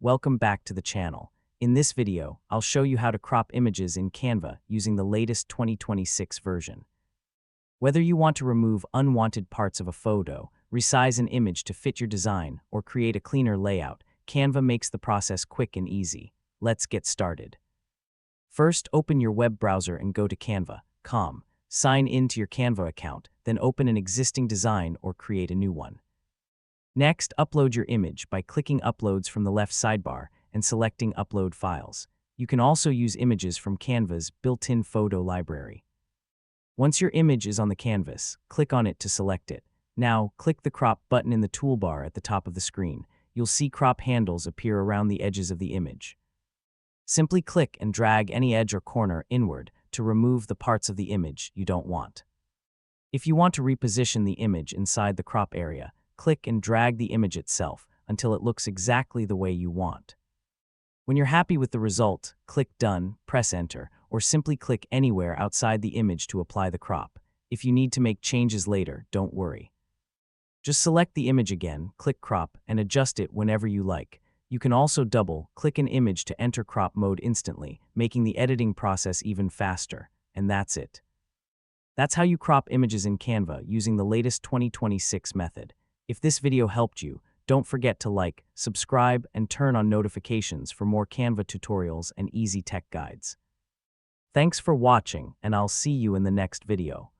welcome back to the channel. In this video, I'll show you how to crop images in Canva using the latest 2026 version. Whether you want to remove unwanted parts of a photo, resize an image to fit your design, or create a cleaner layout, Canva makes the process quick and easy. Let's get started. First, open your web browser and go to canva.com. Sign in to your Canva account, then open an existing design or create a new one. Next, upload your image by clicking Uploads from the left sidebar and selecting Upload Files. You can also use images from Canva's built-in photo library. Once your image is on the canvas, click on it to select it. Now, click the Crop button in the toolbar at the top of the screen. You'll see crop handles appear around the edges of the image. Simply click and drag any edge or corner inward to remove the parts of the image you don't want. If you want to reposition the image inside the crop area, click and drag the image itself until it looks exactly the way you want. When you're happy with the result, click Done, press Enter, or simply click anywhere outside the image to apply the crop. If you need to make changes later, don't worry. Just select the image again, click Crop, and adjust it whenever you like. You can also double-click an image to enter crop mode instantly, making the editing process even faster. And that's it. That's how you crop images in Canva using the latest 2026 method. If this video helped you, don't forget to like, subscribe, and turn on notifications for more Canva tutorials and easy tech guides. Thanks for watching, and I'll see you in the next video.